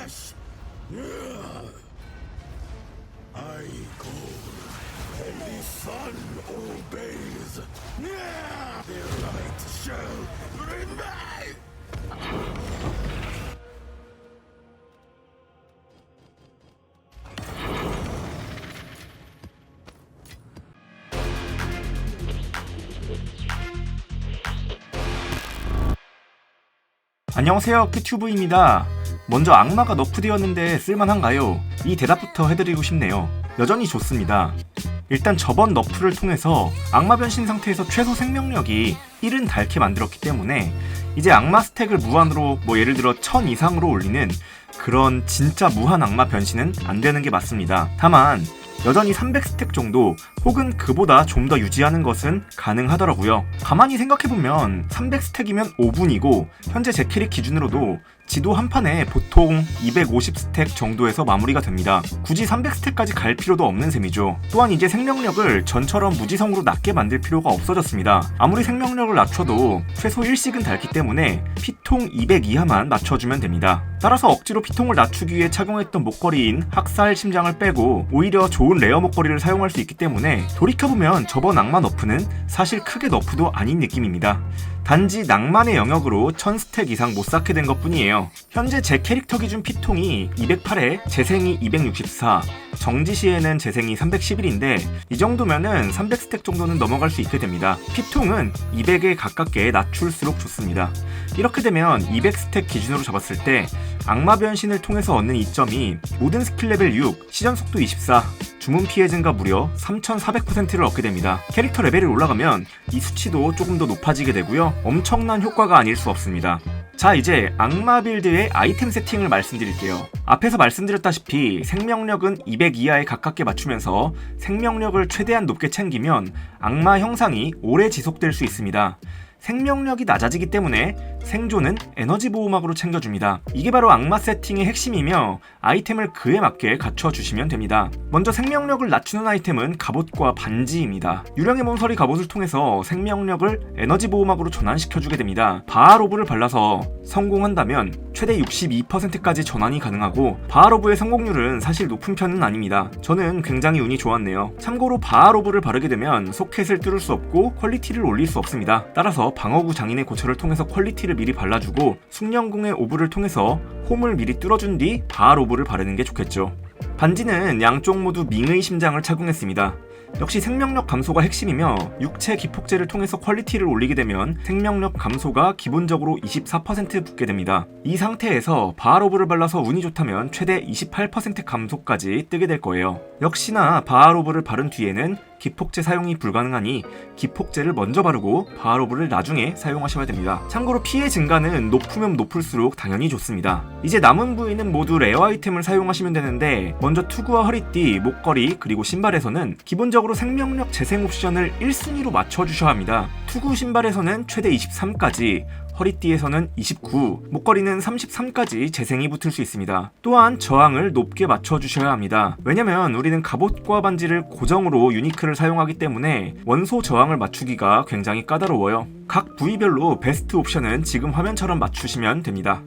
flesh. I call, and the sun obeys. Their light shall remain. 안녕하세요, 큐튜브입니다. 먼저 악마가 너프되었는데 쓸만한가요? 이 대답부터 해드리고 싶네요. 여전히 좋습니다. 일단 저번 너프를 통해서 악마 변신 상태에서 최소 생명력이 1은 닳게 만들었기 때문에 이제 악마 스택을 무한으로 예를 들어 1000 이상으로 올리는 그런 진짜 무한 악마 변신은 안 되는 게 맞습니다. 다만 여전히 300스택 정도 혹은 그보다 좀 더 유지하는 것은 가능하더라고요. 가만히 생각해보면 300스택이면 5분이고 현재 제 캐릭 기준으로도 지도 한 판에 보통 250스택 정도에서 마무리가 됩니다. 굳이 300스택까지 갈 필요도 없는 셈이죠. 또한 이제 생명력을 전처럼 무지성으로 낮게 만들 필요가 없어졌습니다. 아무리 생명력을 낮춰도 최소 1씩은 닳기 때문에 피통 200 이하만 맞춰주면 됩니다. 따라서 억지로 피통을 낮추기 위해 착용했던 목걸이인 학살 심장을 빼고 오히려 좋은 레어 목걸이를 사용할 수 있기 때문에 돌이켜보면 저번 악마 너프는 사실 크게 너프도 아닌 느낌입니다. 단지 낭만의 영역으로 1000스택 이상 못 쌓게 된 것뿐이에요. 현재 제 캐릭터 기준 피통이 208에 재생이 264, 정지 시에는 재생이 311인데 이 정도면은 300스택 정도는 넘어갈 수 있게 됩니다. 피통은 200에 가깝게 낮출수록 좋습니다. 이렇게 되면 200스택 기준으로 잡았을 때 악마 변신을 통해서 얻는 이점이 모든 스킬 레벨 6, 시전 속도 24, 주문 피해 증가 무려 3400%를 얻게 됩니다. 캐릭터 레벨이 올라가면 이 수치도 조금 더 높아지게 되고요. 엄청난 효과가 아닐 수 없습니다. 자, 이제 악마 빌드의 아이템 세팅을 말씀드릴게요. 앞에서 말씀드렸다시피 생명력은 200 이하에 가깝게 맞추면서 생명력을 최대한 높게 챙기면 악마 형상이 오래 지속될 수 있습니다. 생명력이 낮아지기 때문에 생존은 에너지 보호막으로 챙겨줍니다. 이게 바로 악마 세팅의 핵심이며 아이템을 그에 맞게 갖춰주시면 됩니다. 먼저 생명력을 낮추는 아이템은 갑옷과 반지입니다. 유령의 몸서리 갑옷을 통해서 생명력을 에너지 보호막으로 전환시켜주게 됩니다. 바하로브를 발라서 성공한다면 최대 62%까지 전환이 가능하고 바하로브의 성공률은 사실 높은 편은 아닙니다. 저는 굉장히 운이 좋았네요. 참고로 바하로브를 바르게 되면 소켓을 뚫을 수 없고 퀄리티를 올릴 수 없습니다. 따라서 방어구 장인의 고철을 통해서 퀄리티를 미리 발라주고 숙련궁의 오브를 통해서 홈을 미리 뚫어준 뒤 바하로브를 바르는 게 좋겠죠. 반지는 양쪽 모두 밍의 심장을 착용했습니다. 역시 생명력 감소가 핵심이며 육체 기폭제를 통해서 퀄리티를 올리게 되면 생명력 감소가 기본적으로 24% 붙게 됩니다. 이 상태에서 바하로브를 발라서 운이 좋다면 최대 28% 감소까지 뜨게 될 거예요. 역시나 바하로브를 바른 뒤에는 기폭제 사용이 불가능하니 기폭제를 먼저 바르고 바하로브를 나중에 사용하셔야 됩니다. 참고로 피해 증가는 높으면 높을수록 당연히 좋습니다. 이제 남은 부위는 모두 레어 아이템을 사용하시면 되는데 먼저 투구와 허리띠, 목걸이, 그리고 신발에서는 기본적으로 생명력 재생 옵션을 1순위로 맞춰주셔야 합니다. 투구 신발에서는 최대 23까지, 허리띠에서는 29, 목걸이는 33까지 재생이 붙을 수 있습니다. 또한 저항을 높게 맞춰주셔야 합니다. 왜냐면 우리는 갑옷과 반지를 고정으로 유니크를 사용하기 때문에 원소 저항을 맞추기가 굉장히 까다로워요. 각 부위별로 베스트 옵션은 지금 화면처럼 맞추시면 됩니다.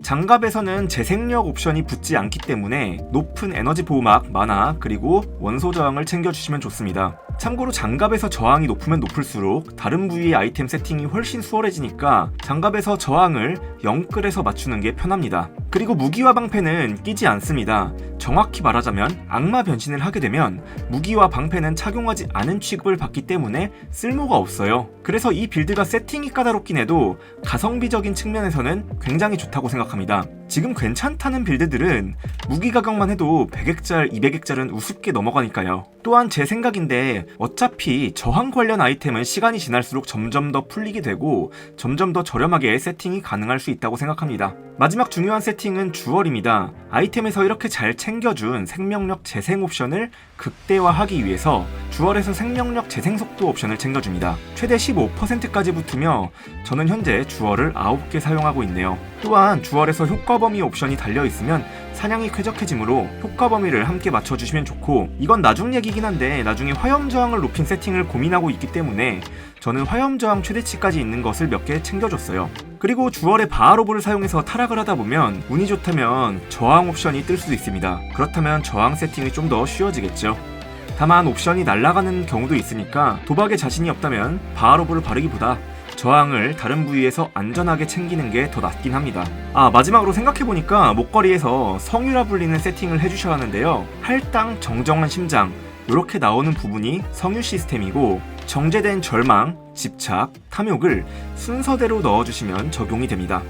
장갑에서는 재생력 옵션이 붙지 않기 때문에 높은 에너지 보호막, 마나, 그리고 원소 저항을 챙겨주시면 좋습니다. 참고로 장갑에서 저항이 높으면 높을수록 다른 부위의 아이템 세팅이 훨씬 수월해지니까 장갑에서 저항을 0끌에서 맞추는 게 편합니다. 그리고 무기와 방패는 끼지 않습니다. 정확히 말하자면 악마 변신을 하게 되면 무기와 방패는 착용하지 않은 취급을 받기 때문에 쓸모가 없어요. 그래서 이 빌드가 세팅이 까다롭긴 해도 가성비적인 측면에서는 굉장히 좋다고 생각합니다. 지금 괜찮다는 빌드들은 무기 가격만 해도 100액짤, 200액짤은 우습게 넘어가니까요. 또한 제 생각인데 어차피 저항 관련 아이템은 시간이 지날수록 점점 더 풀리게 되고 점점 더 저렴하게 세팅이 가능할 수 있다고 생각합니다. 마지막 중요한 세팅은 주얼입니다. 아이템에서 이렇게 잘 챙겨준 생명력 재생 옵션을 극대화하기 위해서 주얼에서 생명력 재생 속도 옵션을 챙겨줍니다. 최대 15%까지 붙으며 저는 현재 주얼을 9개 사용하고 있네요. 또한 주얼에서 효과 범위 옵션이 달려있으면 사냥이 쾌적해지므로 효과 범위를 함께 맞춰주시면 좋고, 이건 나중 얘기긴 한데 나중에 화염 저항을 높인 세팅을 고민하고 있기 때문에 저는 화염 저항 최대치까지 있는 것을 몇 개 챙겨줬어요. 그리고 주얼의 바하로브를 사용해서 타락을 하다 보면 운이 좋다면 저항 옵션이 뜰 수도 있습니다. 그렇다면 저항 세팅이 좀 더 쉬워지겠죠. 다만 옵션이 날아가는 경우도 있으니까 도박에 자신이 없다면 바하로브를 바르기보다 저항을 다른 부위에서 안전하게 챙기는 게 더 낫긴 합니다. 마지막으로 생각해보니까 목걸이에서 성유라 불리는 세팅을 해주셔야 하는데요. 할당, 정정한 심장 이렇게 나오는 부분이 성유 시스템이고, 정제된 절망, 집착, 탐욕을 순서대로 넣어주시면 적용이 됩니다.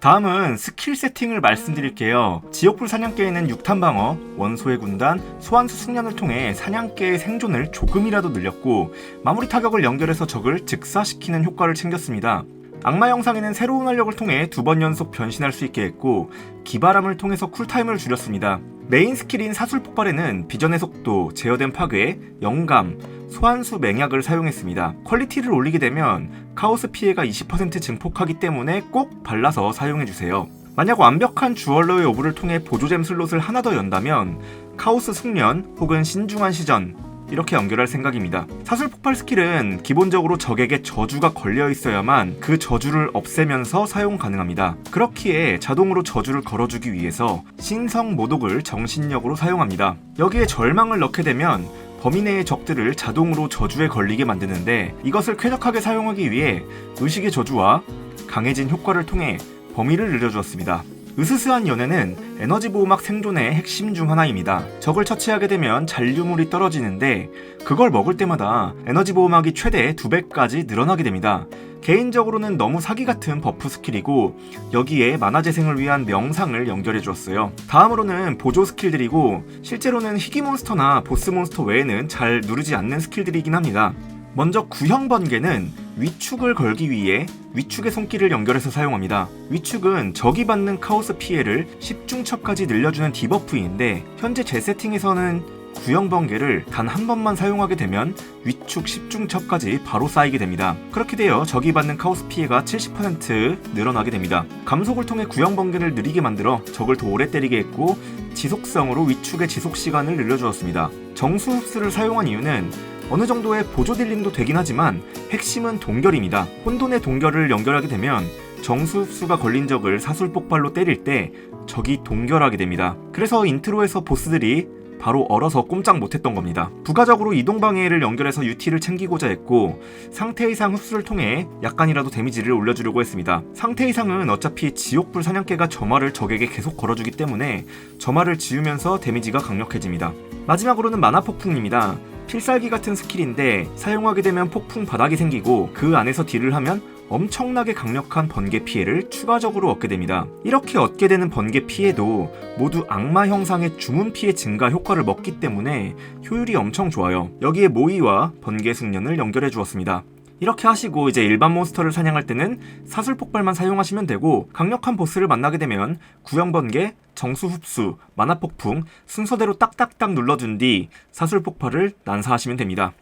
다음은 스킬 세팅을 말씀드릴게요. 지옥불 사냥개에는 6탄 방어, 원소의 군단, 소환수 숙련을 통해 사냥개의 생존을 조금이라도 늘렸고, 마무리 타격을 연결해서 적을 즉사시키는 효과를 챙겼습니다. 악마 영상에는 새로운 활력을 통해 2번 연속 변신할 수 있게 했고, 기바람을 통해서 쿨타임을 줄였습니다. 메인 스킬인 사술 폭발에는 비전의 속도, 제어된 파괴, 영감, 소환수 맹약을 사용했습니다. 퀄리티를 올리게 되면 카오스 피해가 20% 증폭하기 때문에 꼭 발라서 사용해주세요. 만약 완벽한 주얼러의 오브를 통해 보조잼 슬롯을 하나 더 연다면 카오스 숙련 혹은 신중한 시전 이렇게 연결할 생각입니다. 사술 폭발 스킬은 기본적으로 적에게 저주가 걸려 있어야만 그 저주를 없애면서 사용 가능합니다. 그렇기에 자동으로 저주를 걸어주기 위해서 신성 모독을 정신력으로 사용합니다. 여기에 절망을 넣게 되면 범위 내의 적들을 자동으로 저주에 걸리게 만드는데, 이것을 쾌적하게 사용하기 위해 의식의 저주와 강해진 효과를 통해 범위를 늘려주었습니다. 으스스한 연애는 에너지 보호막 생존의 핵심 중 하나입니다. 적을 처치하게 되면 잔류물이 떨어지는데 그걸 먹을 때마다 에너지 보호막이 최대 2배까지 늘어나게 됩니다. 개인적으로는 너무 사기 같은 버프 스킬이고, 여기에 만화 재생을 위한 명상을 연결해 주었어요. 다음으로는 보조 스킬들이고, 실제로는 희귀 몬스터나 보스 몬스터 외에는 잘 누르지 않는 스킬들이긴 합니다. 먼저 구형 번개는 위축을 걸기 위해 위축의 손길을 연결해서 사용합니다. 위축은 적이 받는 카오스 피해를 10중첩까지 늘려주는 디버프인데, 현재 제 세팅에서는 구형 번개를 단 한 번만 사용하게 되면 위축 10중첩까지 바로 쌓이게 됩니다. 그렇게 되어 적이 받는 카오스 피해가 70% 늘어나게 됩니다. 감속을 통해 구형 번개를 느리게 만들어 적을 더 오래 때리게 했고, 지속성으로 위축의 지속 시간을 늘려주었습니다. 정수 흡수를 사용한 이유는 어느 정도의 보조 딜링도 되긴 하지만 핵심은 동결입니다. 혼돈의 동결을 연결하게 되면 정수 흡수가 걸린 적을 사술 폭발로 때릴 때 적이 동결하게 됩니다. 그래서 인트로에서 보스들이 바로 얼어서 꼼짝 못했던 겁니다. 부가적으로 이동 방해를 연결해서 UT를 챙기고자 했고, 상태 이상 흡수를 통해 약간이라도 데미지를 올려주려고 했습니다. 상태 이상은 어차피 지옥불 사냥개가 점화를 적에게 계속 걸어주기 때문에 점화를 지우면서 데미지가 강력해집니다. 마지막으로는 만화 폭풍입니다. 필살기 같은 스킬인데 사용하게 되면 폭풍 바닥이 생기고, 그 안에서 딜을 하면 엄청나게 강력한 번개 피해를 추가적으로 얻게 됩니다. 이렇게 얻게 되는 번개 피해도 모두 악마 형상의 주문 피해 증가 효과를 먹기 때문에 효율이 엄청 좋아요. 여기에 모이와 번개 숙련을 연결해 주었습니다. 이렇게 하시고 이제 일반 몬스터를 사냥할 때는 사술 폭발만 사용하시면 되고, 강력한 보스를 만나게 되면 구형 번개, 정수 흡수, 만화 폭풍 순서대로 딱딱딱 눌러준 뒤 사술 폭발을 난사하시면 됩니다.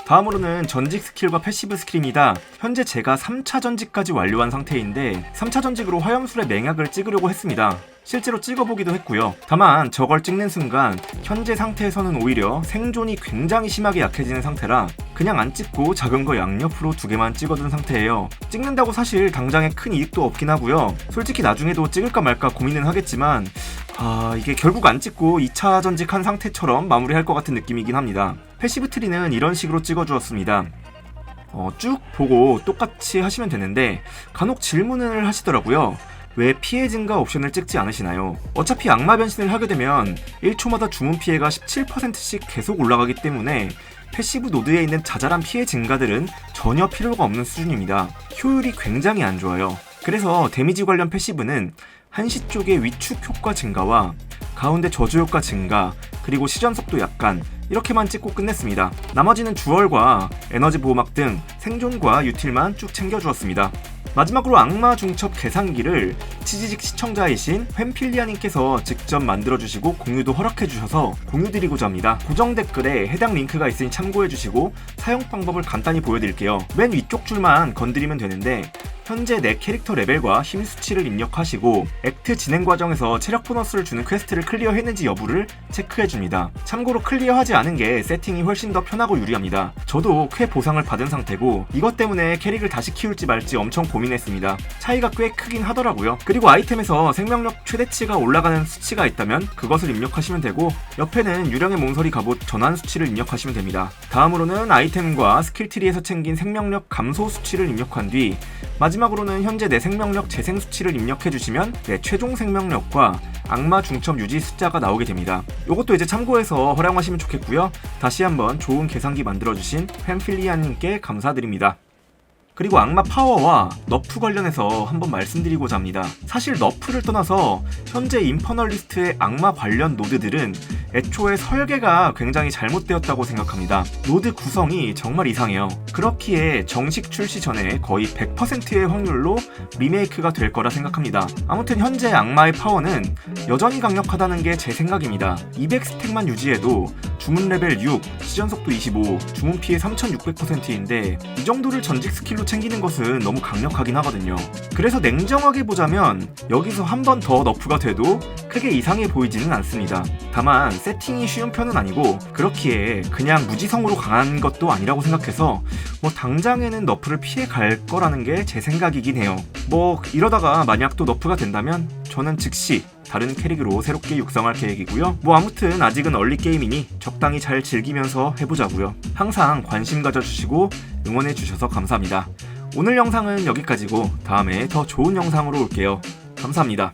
다음으로는 전직 스킬과 패시브 스킬입니다. 현재 제가 3차 전직까지 완료한 상태인데 3차 전직으로 화염술의 맹약을 찍으려고 했습니다. 실제로 찍어보기도 했고요. 다만 저걸 찍는 순간 현재 상태에서는 오히려 생존이 굉장히 심하게 약해지는 상태라 그냥 안 찍고 작은 거 양옆으로 2개만 찍어둔 상태예요. 찍는다고 사실 당장에 큰 이익도 없긴 하고요. 솔직히 나중에도 찍을까 말까 고민은 하겠지만 이게 결국 안 찍고 2차 전직한 상태처럼 마무리할 것 같은 느낌이긴 합니다. 패시브 트리는 이런 식으로 찍어주었습니다. 쭉 보고 똑같이 하시면 되는데 간혹 질문을 하시더라고요. 왜 피해 증가 옵션을 찍지 않으시나요? 어차피 악마 변신을 하게 되면 1초마다 주문 피해가 17%씩 계속 올라가기 때문에 패시브 노드에 있는 자잘한 피해 증가들은 전혀 필요가 없는 수준입니다. 효율이 굉장히 안 좋아요. 그래서 데미지 관련 패시브는 한시 쪽의 위축 효과 증가와 가운데 저주 효과 증가, 그리고 시전 속도 약간 이렇게만 찍고 끝냈습니다. 나머지는 주얼과 에너지 보호막 등 생존과 유틸만 쭉 챙겨주었습니다. 마지막으로 악마 중첩 계산기를 치지직 시청자이신 웸필리아님께서 직접 만들어주시고 공유도 허락해주셔서 공유드리고자 합니다. 고정 댓글에 해당 링크가 있으니 참고해주시고 사용 방법을 간단히 보여드릴게요. 맨 위쪽 줄만 건드리면 되는데 현재 내 캐릭터 레벨과 힘 수치를 입력하시고 액트 진행 과정에서 체력 보너스를 주는 퀘스트를 클리어했는지 여부를 체크해줍니다. 참고로 클리어하지 않은 게 세팅이 훨씬 더 편하고 유리합니다. 저도 퀘 보상을 받은 상태고 이것 때문에 캐릭을 다시 키울지 말지 엄청 고민했습니다. 차이가 꽤 크긴 하더라고요. 그리고 아이템에서 생명력 최대치가 올라가는 수치가 있다면 그것을 입력하시면 되고 옆에는 유령의 몽설이 갑옷 전환 수치를 입력하시면 됩니다. 다음으로는 아이템과 스킬트리에서 챙긴 생명력 감소 수치를 입력한 뒤 마지막으로는 현재 내 생명력 재생 수치를 입력해주시면 내 최종 생명력과 악마 중첩 유지 숫자가 나오게 됩니다. 이것도 이제 참고해서 활용하시면 좋겠고요. 다시 한번 좋은 계산기 만들어주신 펜필리아님께 감사드립니다. 그리고 악마 파워와 너프 관련해서 한번 말씀드리고자 합니다. 사실 너프를 떠나서 현재 인퍼널리스트의 악마 관련 노드들은 애초에 설계가 굉장히 잘못되었다고 생각합니다. 노드 구성이 정말 이상해요. 그렇기에 정식 출시 전에 거의 100%의 확률로 리메이크가 될 거라 생각합니다. 아무튼 현재 악마의 파워는 여전히 강력하다는 게 제 생각입니다. 200스택만 유지해도 주문 레벨 6, 시전 속도 25, 주문 피해 3600%인데 이 정도를 전직 스킬로 챙기는 것은 너무 강력하긴 하거든요. 그래서 냉정하게 보자면 여기서 한 번 더 너프가 돼도 크게 이상해 보이지는 않습니다. 다만 세팅이 쉬운 편은 아니고 그렇기에 그냥 무지성으로 강한 것도 아니라고 생각해서 당장에는 너프를 피해 갈 거라는 게 제 생각이긴 해요. 이러다가 만약 또 너프가 된다면 저는 즉시 다른 캐릭으로 새롭게 육성할 계획이고요. 아무튼 아직은 얼리 게임이니 적당히 잘 즐기면서 해보자고요. 항상 관심 가져주시고 응원해주셔서 감사합니다. 오늘 영상은 여기까지고 다음에 더 좋은 영상으로 올게요. 감사합니다.